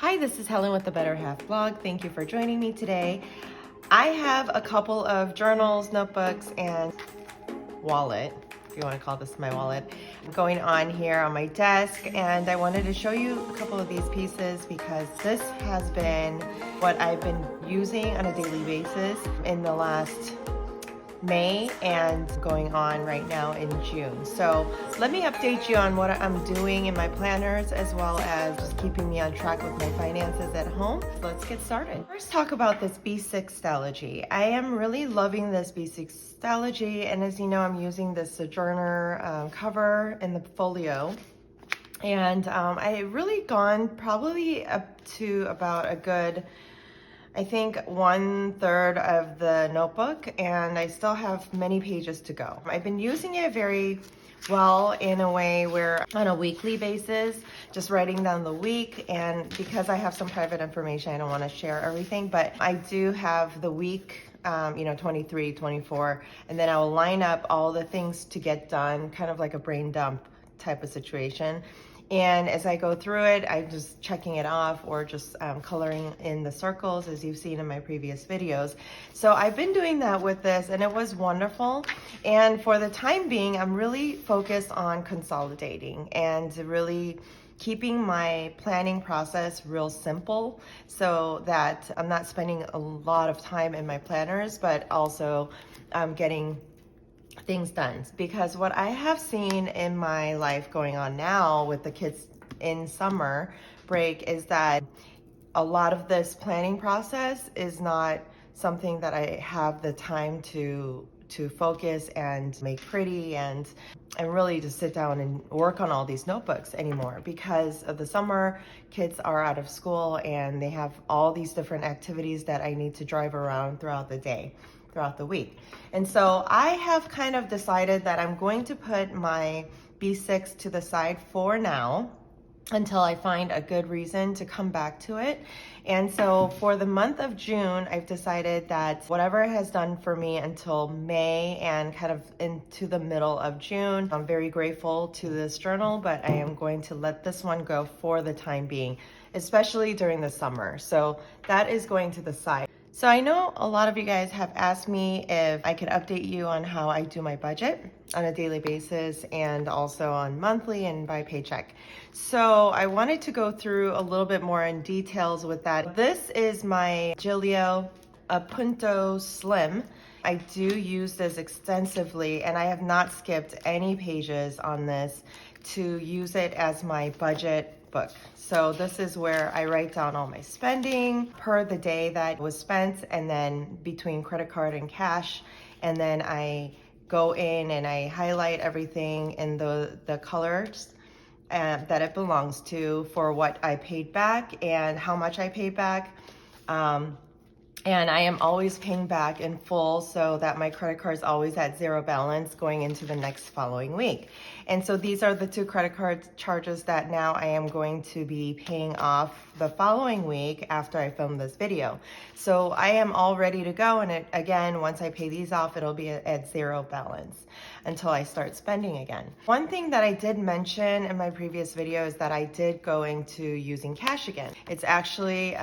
Hi, this is Helen with the Better Half blog. Thank you for joining me today. I have a couple of journals, notebooks, and wallet, if you want to call this my wallet, going on here on my desk, and I wanted to show you a couple of these pieces because this has been what I've been using on a daily basis in the last May and going on right now in June. So let me update you on what I'm doing in my planners as well as just keeping me on track with my finances at home. Let's get started. First, talk about this B6 Stalogy. I am really loving this B6 Stalogy, and as you know, I'm using this Sojourner cover in the folio. And I really gone probably up to about a good, I think 1/3 of the notebook, and I still have many pages to go. I've been using it very well in a way where on a weekly basis, just writing down the week, and because I have some private information, I don't want to share everything, but I do have the week, 23, 24, and then I will line up all the things to get done, kind of like a brain dump type of situation. And as I go through it, I'm just checking it off or just coloring in the circles as you've seen in my previous videos. So I've been doing that with this and it was wonderful. And for the time being, I'm really focused on consolidating and really keeping my planning process real simple so that I'm not spending a lot of time in my planners, but also getting things done. Because what I have seen in my life going on now with the kids in summer break is that a lot of this planning process is not something that I have the time to focus and make pretty and really just sit down and work on all these notebooks anymore. Because of the summer, kids are out of school and they have all these different activities that I need to drive around throughout the day, throughout the week. And so I have kind of decided that I'm going to put my B6 to the side for now until I find a good reason to come back to it. And so for the month of June, I've decided that whatever it has done for me until May and kind of into the middle of June, I'm very grateful to this journal, but I am going to let this one go for the time being, especially during the summer. So that is going to the side. So I know a lot of you guys have asked me if I could update you on how I do my budget on a daily basis and also on monthly and by paycheck. So I wanted to go through a little bit more in details with that. This is my Giglio Appunto Slim. I do use this extensively and I have not skipped any pages on this to use it as my budget book. So this is where I write down all my spending per the day that was spent and then between credit card and cash, and then I go in and I highlight everything in the colors that it belongs to for what I paid back and how much I paid back. And I am always paying back in full so that my credit card is always at zero balance going into the next following week. And so these are the two credit card charges that now I am going to be paying off the following week after I film this video. So I am all ready to go. And again, once I pay these off, it'll be at zero balance until I start spending again. One thing that I did mention in my previous video is that I did go into using cash again. It's actually,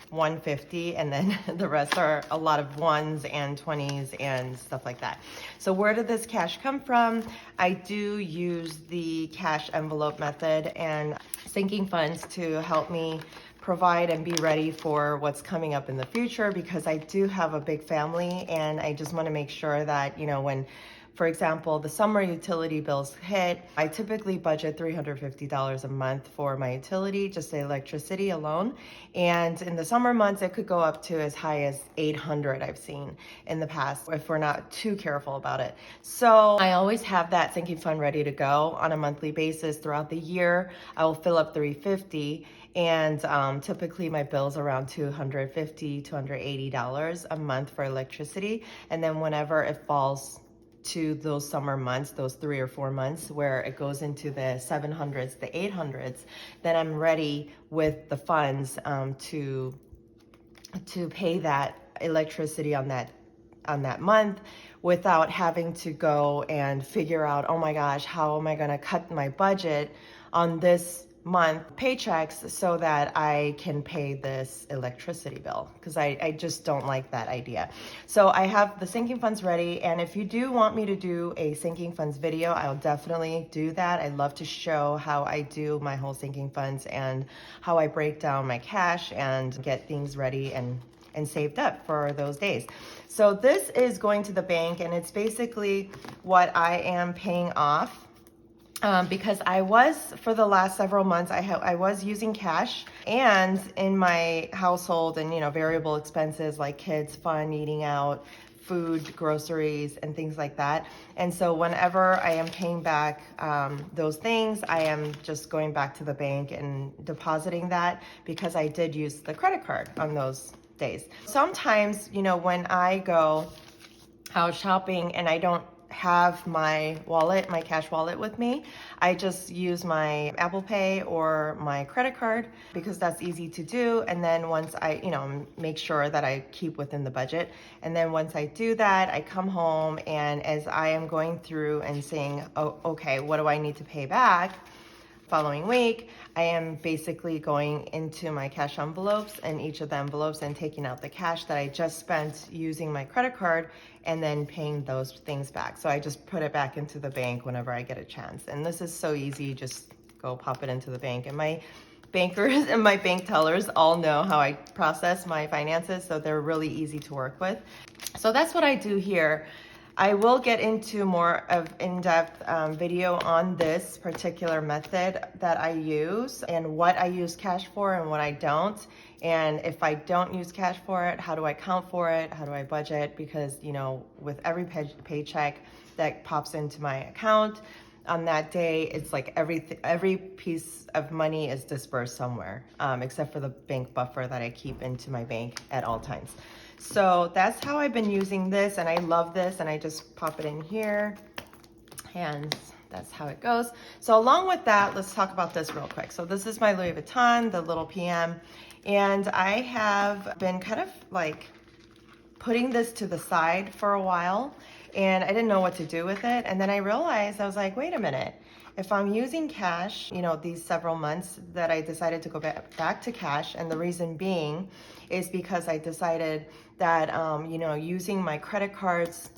150, and then the rest are a lot of ones and 20s and stuff like that. So where did this cash come from? I do use the cash envelope method and sinking funds to help me provide and be ready for what's coming up in the future, because I do have a big family and I just want to make sure that, when, for example, the summer utility bills hit, I typically budget $350 a month for my utility, just the electricity alone. And in the summer months, it could go up to as high as $800 I've seen in the past if we're not too careful about it. So I always have that sinking fund ready to go on a monthly basis throughout the year. I will fill up $350. And typically my bill's around $250, $280 a month for electricity. And then whenever it falls to those summer months, those 3 or 4 months where it goes into the 700s, the 800s, then I'm ready with the funds to pay that electricity on that month without having to go and figure out, oh my gosh, how am I gonna cut my budget on this month paychecks so that I can pay this electricity bill, because I just don't like that idea. So I have the sinking funds ready, and if you do want me to do a sinking funds video, I'll definitely do that. I love to show how I do my whole sinking funds and how I break down my cash and get things ready and saved up for those days. So this is going to the bank, and it's basically what I am paying off. Because I was, for the last several months, I was using cash, and in my household and, variable expenses like kids, fun, eating out, food, groceries, and things like that. And so whenever I am paying back those things, I am just going back to the bank and depositing that, because I did use the credit card on those days. Sometimes, when I go out shopping and I don't have my wallet, my cash wallet with me, I just use my Apple Pay or my credit card, because that's easy to do. And then once I, make sure that I keep within the budget. And then once I do that, I come home, and as I am going through and saying, oh, okay, what do I need to pay back? Following week, I am basically going into my cash envelopes and each of the envelopes and taking out the cash that I just spent using my credit card, and then paying those things back. So I just put it back into the bank whenever I get a chance. And this is so easy, just go pop it into the bank. And my bankers and my bank tellers all know how I process my finances, so they're really easy to work with. So that's what I do here. I will get into more of in-depth video on this particular method that I use, and what I use cash for and what I don't. And if I don't use cash for it, how do I account for it? How do I budget? Because, with every paycheck that pops into my account on that day, it's like every piece of money is dispersed somewhere, except for the bank buffer that I keep into my bank at all times. So that's how I've been using this, and I love this, and I just pop it in here, and that's how it goes. So along with that, let's talk about this real quick. So this is my Louis Vuitton, the little PM, and I have been kind of like putting this to the side for a while, and I didn't know what to do with it. And then I realized, I was like, wait a minute, if I'm using cash, these several months that I decided to go back to cash, and the reason being is because I decided that, using my credit cards,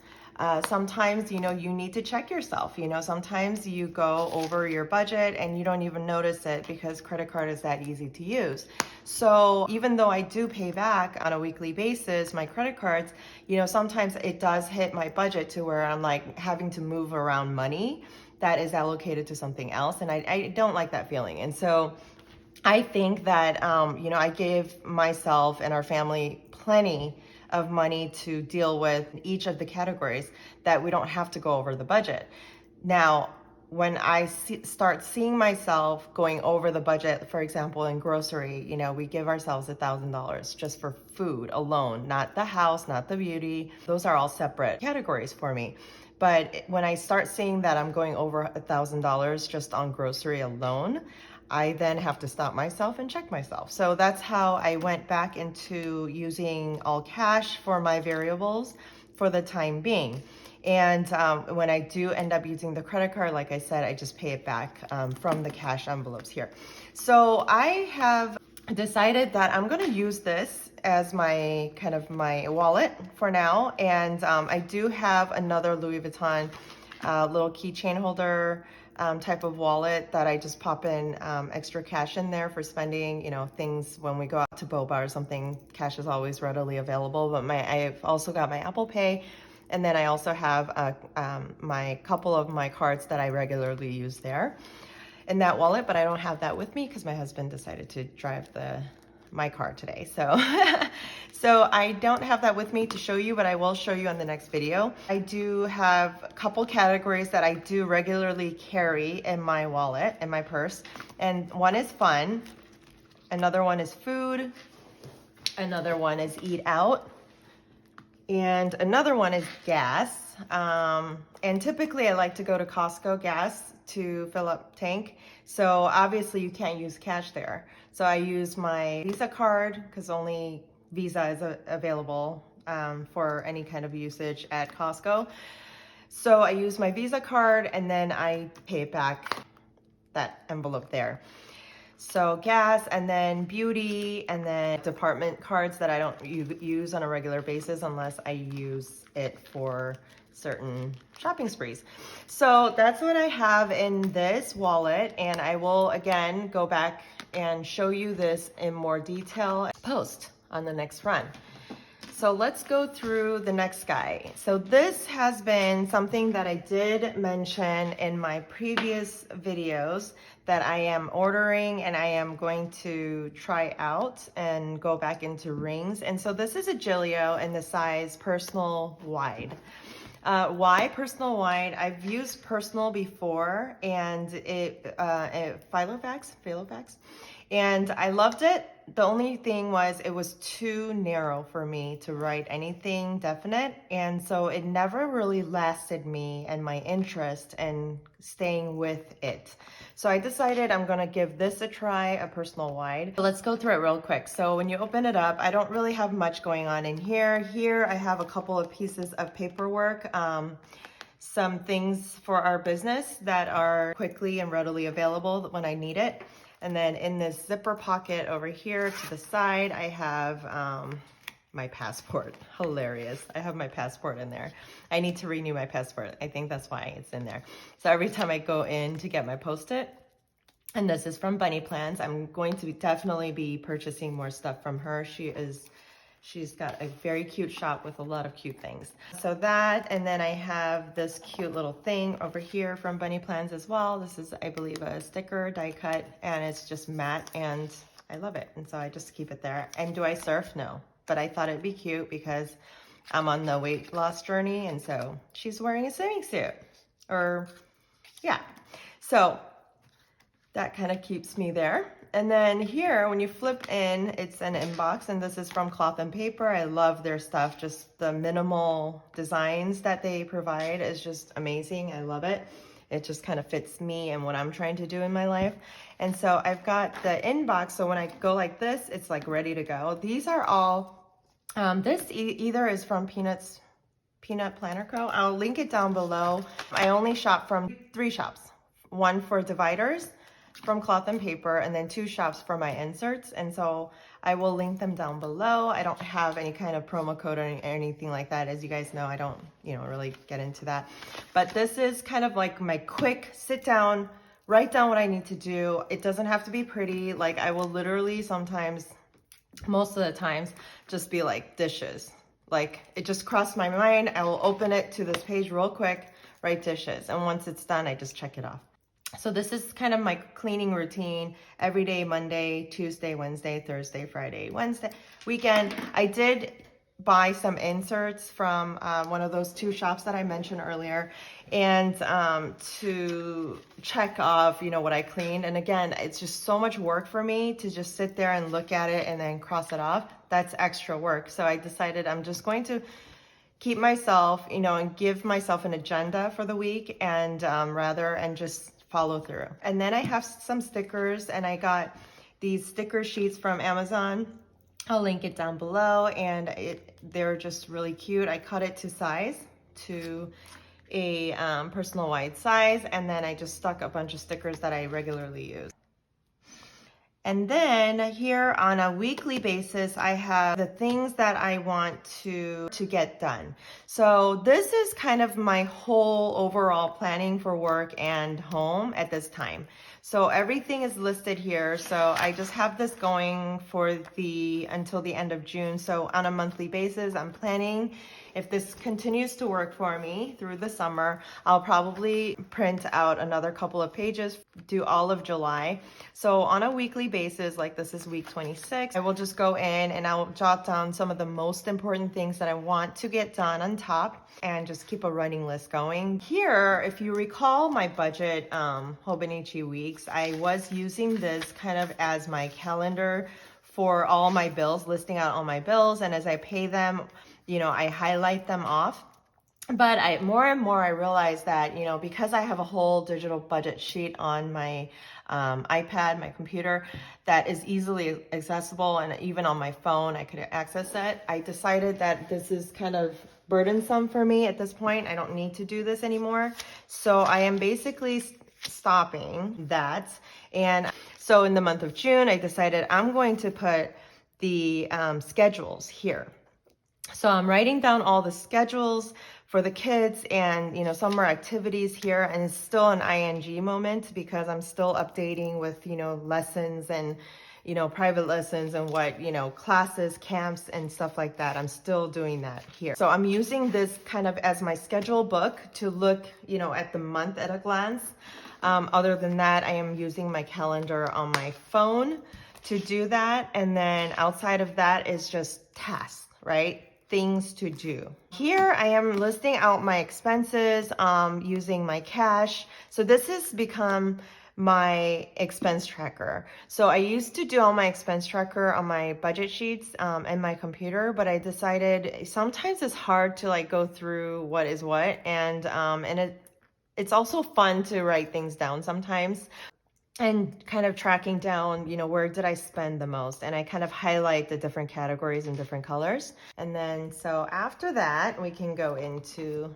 sometimes, you need to check yourself. Sometimes you go over your budget and you don't even notice it, because credit card is that easy to use. So even though I do pay back on a weekly basis my credit cards, sometimes it does hit my budget to where I'm like having to move around money that is allocated to something else. And I don't like that feeling. And so I think that, I gave myself and our family plenty of money to deal with each of the categories, that we don't have to go over the budget. Now, when I start seeing myself going over the budget, for example, in grocery, we give ourselves $1,000 just for food alone, not the house, not the beauty. Those are all separate categories for me. But when I start seeing that I'm going over $1,000 just on grocery alone, I then have to stop myself and check myself. So that's how I went back into using all cash for my variables for the time being. And when I do end up using the credit card, like I said, I just pay it back from the cash envelopes here. So I have decided that I'm going to use this as my my wallet for now. And I do have another Louis Vuitton little keychain holder type of wallet that I just pop in extra cash in there for spending, things when we go out to boba or something. Cash is always readily available. But I've also got my Apple Pay, and then I also have my couple of my cards that I regularly use there in that wallet. But I don't have that with me because my husband decided to drive my car today. So so I don't have that with me to show you, but I will show you on the next video. I do have a couple categories that I do regularly carry in my wallet, in my purse. And one is fun, another one is food, another one is eat out, and another one is gas. And typically I like to go to Costco gas to fill up tank. So obviously you can't use cash there. So I use my Visa card because only Visa is available for any kind of usage at Costco. So I use my Visa card and then I pay it back, that envelope there. So gas, and then beauty, and then department cards that I don't use on a regular basis unless I use it for certain shopping sprees. So that's what I have in this wallet, and I will again go back and show you this in more detail post on the next run. So let's go through the next guy. So this has been something that I did mention in my previous videos that I am ordering and I am going to try out and go back into rings. And so this is a Gillio in the size personal wide. Why personal wide? I've used personal before, and it Filofax, and I loved it. The only thing was it was too narrow for me to write anything definite, and so it never really lasted me and my interest in staying with it. So I decided I'm gonna give this a try, a personal wide. Let's go through it real quick. So when you open it up, I don't really have much going on in here. Here I have a couple of pieces of paperwork, some things for our business that are quickly and readily available when I need it. And then in this zipper pocket over here to the side, I have my passport. Hilarious. I have my passport in there. I need to renew my passport. I think that's why it's in there. So every time I go in to get my Post-it, and this is from Bunny Plans. I'm going to definitely be purchasing more stuff from her. She's got a very cute shop with a lot of cute things. So that, and then I have this cute little thing over here from Bunny Plans as well. This is, I believe, a sticker die cut, and it's just matte, and I love it. And so I just keep it there. And do I surf? No. But I thought it'd be cute because I'm on the weight loss journey, and so she's wearing a swimming suit. Or, yeah. So that kind of keeps me there. And then here, when you flip in, it's an inbox, and this is from Cloth and Paper. I love their stuff. Just the minimal designs that they provide is just amazing. I love it. It just kind of fits me and what I'm trying to do in my life. And so I've got the inbox, so when I go like this, it's like ready to go. These are all, this either is from Peanut Planner Co. I'll link it down below. I only shop from 3 shops. One for dividers, from Cloth and Paper, and then 2 shops for my inserts, and so I will link them down below. I don't have any kind of promo code or anything like that. As you guys know, I don't, really get into that. But this is kind of like my quick sit down, write down what I need to do. It doesn't have to be pretty. Like I will literally sometimes, most of the times, just be like dishes. Like it just crossed my mind. I will open it to this page real quick, write dishes, and once it's done, I just check it off. So this is kind of my cleaning routine every day: Monday, Tuesday, Wednesday, Thursday, Friday, Wednesday, weekend. I did buy some inserts from one of those 2 shops that I mentioned earlier, and to check off, what I cleaned. And again, it's just so much work for me to just sit there and look at it and then cross it off. That's extra work. So I decided I'm just going to keep myself, and give myself an agenda for the week, and and just follow through. And then I have some stickers, and I got these sticker sheets from Amazon. I'll link it down below, and they're just really cute. I cut it to size, to a personal wide size, and then I just stuck a bunch of stickers that I regularly use. And then here on a weekly basis, I have the things that I want to get done. So this is kind of my whole overall planning for work and home at this time. So everything is listed here. So I just have this going for until the end of June. So on a monthly basis, I'm planning, if this continues to work for me through the summer, I'll probably print out another couple of pages, do all of July. So on a weekly basis, like this is week 26, I will just go in and I'll jot down some of the most important things that I want to get done on top, and just keep a running list going. Here, if you recall my budget Hobonichi Weeks, I was using this kind of as my calendar for all my bills, listing out all my bills, and as I pay them, I highlight them off. But more and more I realized that, because I have a whole digital budget sheet on my iPad, my computer, that is easily accessible, and even on my phone, I could access it. I decided that this is kind of burdensome for me at this point. I don't need to do this anymore. So I am basically stopping that. And So in the month of June, I decided I'm going to put the schedules here. So I'm writing down all the schedules for the kids and, some more activities here, and it's still an ing moment because I'm still updating with, lessons and, private lessons and what, classes, camps and stuff like that. I'm still doing that here. So I'm using this kind of as my schedule book to look, at the month at a glance. Other than that, I am using my calendar on my phone to do that. And then outside of that is just tasks, right? Things to do. Here I am listing out my expenses using my cash. So this has become my expense tracker. So I used to do all my expense tracker on my budget sheets and my computer, but I decided sometimes it's hard to like go through what is what, and it's also fun to write things down sometimes and kind of tracking down, where did I spend the most? And I kind of highlight the different categories in different colors. And then, so after that, we can go into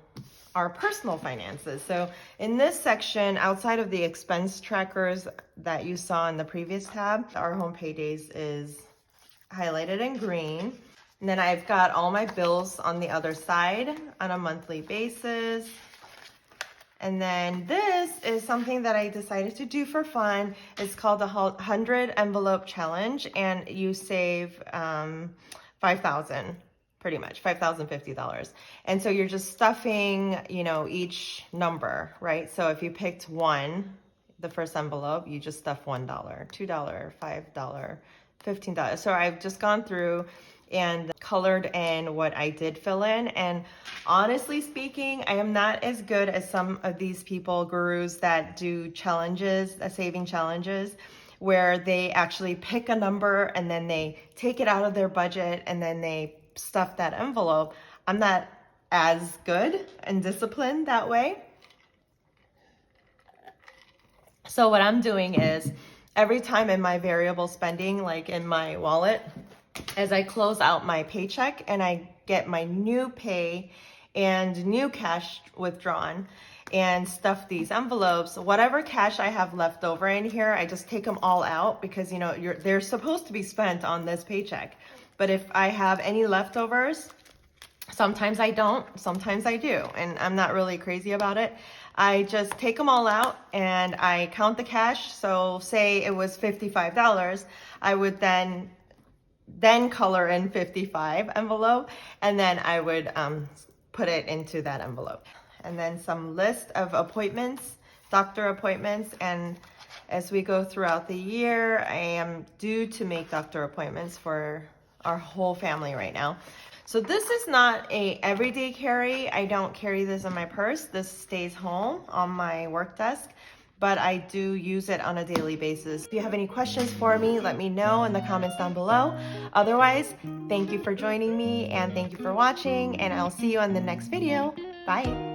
our personal finances. So in this section, outside of the expense trackers that you saw in the previous tab, our home paydays is highlighted in green. And then I've got all my bills on the other side on a monthly basis. And then this is something that I decided to do for fun. It's called the 100 Envelope Challenge, and you save $5,000, pretty much, $5,050. And so you're just stuffing, each number, right? So if you picked one, the first envelope, you just stuff $1, $2, $5, $15. So I've just gone through and colored in what I did fill in. And honestly speaking, I am not as good as some of these people, gurus that do challenges, saving challenges, where they actually pick a number and then they take it out of their budget and then they stuff that envelope. I'm not as good and disciplined that way. So what I'm doing is every time in my variable spending, like in my wallet, as I close out my paycheck and I get my new pay and new cash withdrawn and stuff these envelopes, whatever cash I have left over in here, I just take them all out because, they're supposed to be spent on this paycheck. But if I have any leftovers, sometimes I don't, sometimes I do. And I'm not really crazy about it. I just take them all out and I count the cash. So say it was $55, I would then color in 55 envelope, and then I would put it into that envelope. And then some list of appointments, doctor appointments, and as we go throughout the year, I am due to make doctor appointments for our whole family right now. So this is not a everyday carry. I don't carry this in my purse. This stays home on my work desk, but I do use it on a daily basis. If you have any questions for me, let me know in the comments down below. Otherwise, thank you for joining me and thank you for watching, and I'll see you on the next video. Bye.